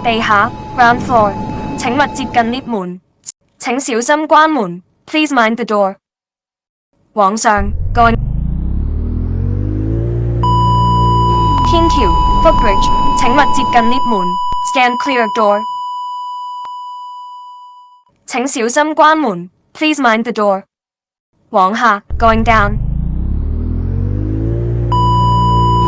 地下 ground floor，請勿接近 lift 門，請小心關門。Please mind the door。往上 going。天橋 footbridge，請勿接近 lift 門。Stand clear of door。請小心關門。Please mind the door。往下 going down。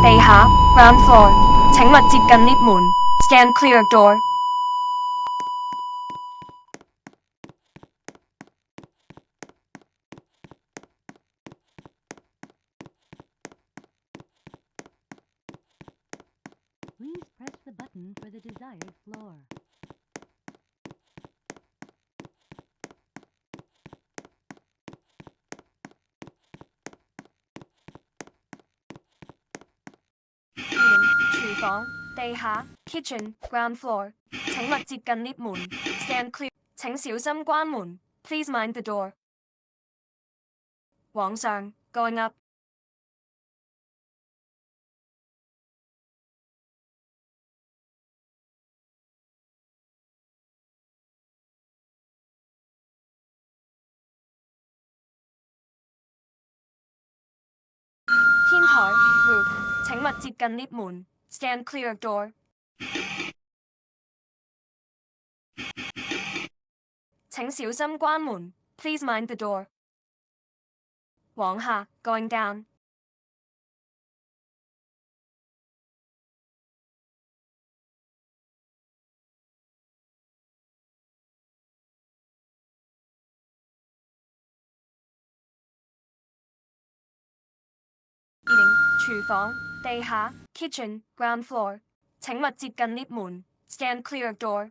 地下 ground floor，請勿接近 lift 門。Stand clear of door。Please press the button for the desired floor. Eating 廚房地下 kitchen ground floor，請勿接近 lift 門。Stand clear，請小心關門。Please mind the door。往上 going up。天台 roof，請勿接近 lift 門。Stand clear of door。請小心關門。Please mind the door。往下 going down。廚房地下 kitchen ground floor，請勿接近 lift 門。Stand clear of door。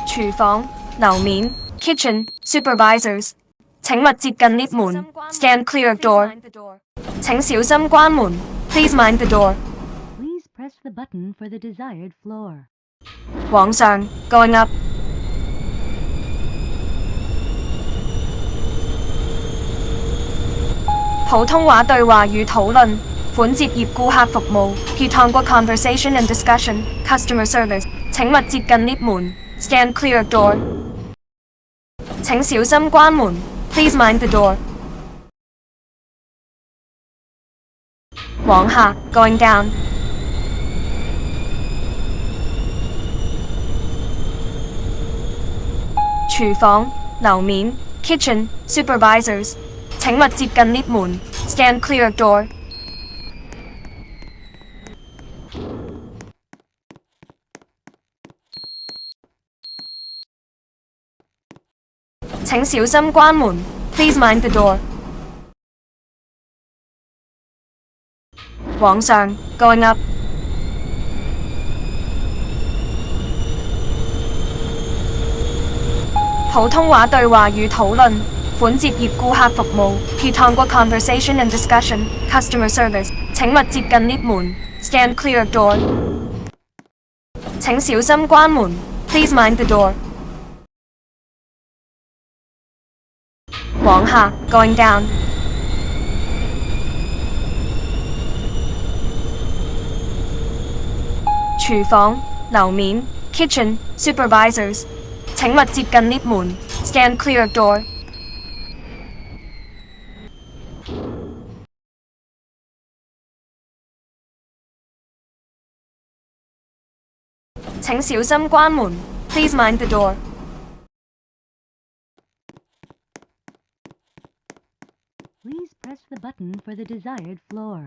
廚房樓面 kitchen supervisors，請勿接近 lift 門。Stand clear of door。請小心關門。Please mind the door。Please press the button for the desired floor. 往上 going up。普通話對話與討論，款接業顧客服務 Pitangua conversation and discussion customer service， 請勿接近 lift 門。Stand clear of door。請小心關門。Please mind the door。往下 going down。廚房樓面 kitchen supervisors，請勿接近 lift 門。Stand clear of door。請小心關門。Please mind the door。往上 going up。普通話對話與討論，款接業顧客服務 Pitangua conversation and discussion customer service， 請勿接近 lift 門。Stand clear of door。請小心關門。Please mind the door。往下 going down。廚房樓面 kitchen supervisors，請勿接近 lift 門。Stand clear of door。請小心關門。Please mind the door。Please press the button for the desired floor.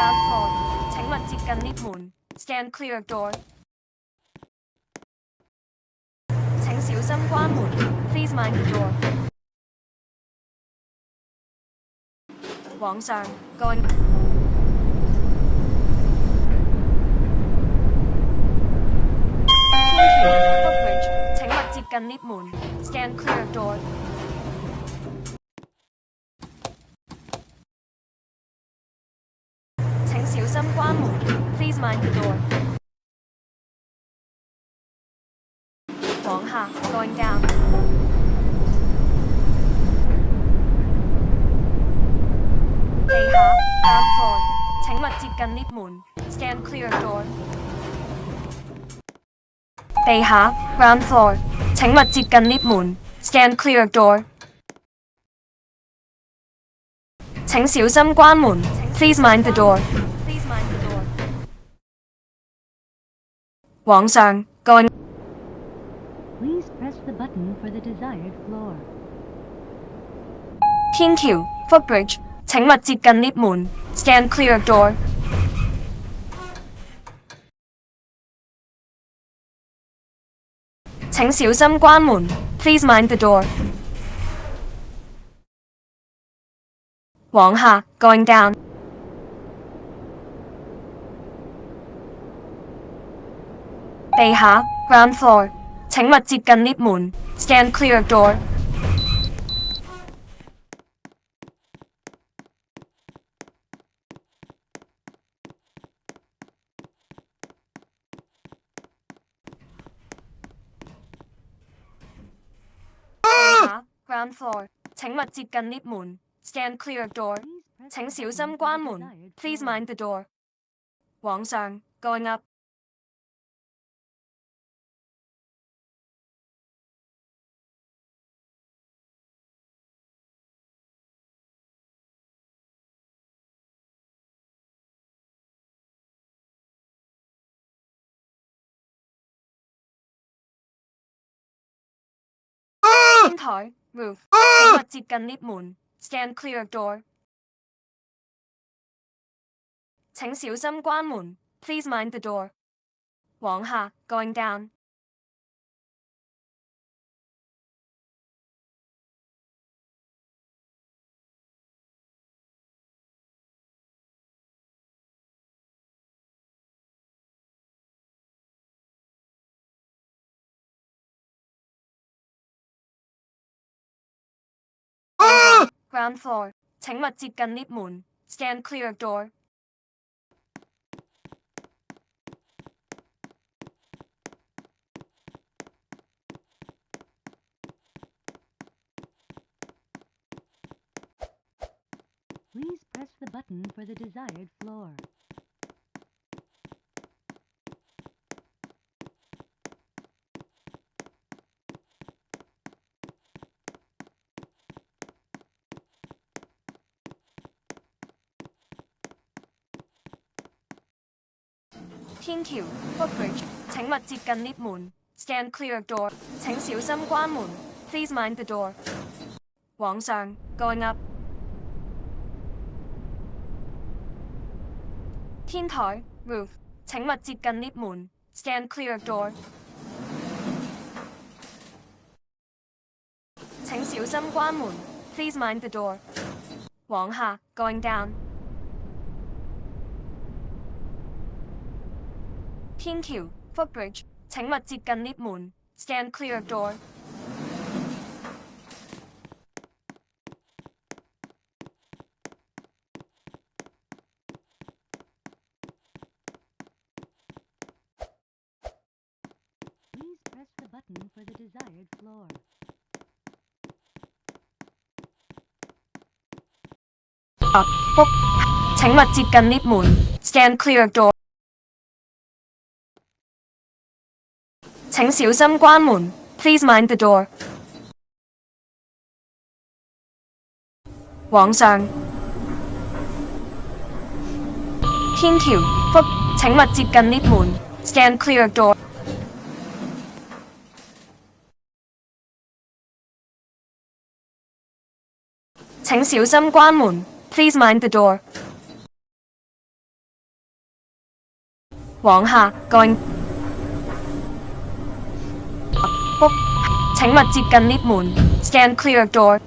ground floor，請勿接近 lift 門。Stand clear of door。請小心關門。Please mind the door。往上 going。天橋 footbridge，請勿接近 lift 門。Stand clear of door。心關門。Please mind the door。往下幹架。地下 ground floor。請勿接近 lift 門。Stand clear door。地下 ground floor。請勿接近 lift 門。Stand clear door。請小心關門。Please mind the door。往上幹。Please press the button for the desired floor. 天橋 footbridge。請勿接近 lift 門。Stand clear door。請小心關門。Please mind the door。往下幹架。地下 ground floor。請勿接近 lift 門。Stand clear door。地下 ground floor。請勿接近 lift 門。Stand clear door。請小心關門。Please mind the door。往上蓋噏。天台 roof。請勿接近 lift 門。Stand clear door。請小心關門。Please mind the door。往下幹間。ground floor。請勿接近 lift 門。Stand clear door。Please press the button for the desired floor. 天橋 footbridge。請勿接近 lift 門。Stand clear door。請小心關門。Please mind the door。往上蓋噏。天台 roof。請勿接近 lift 門。Stand clear door。請小心關門。Please mind the door。往下幹間。天橋 footbridge。請勿接近 lift 門。Stand clear door。Please press the button for the desired floor. 請勿接近 lift 門。Stand clear door。請小心關門。Please mind the door。往上。天橋 請勿接近 lift 門。Stand clear door。請小心關門。Please mind the door。往下幹。請勿接近 lift 門。Stand clear door。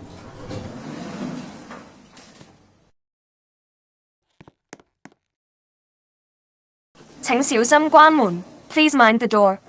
請小心關門。Please mind the door。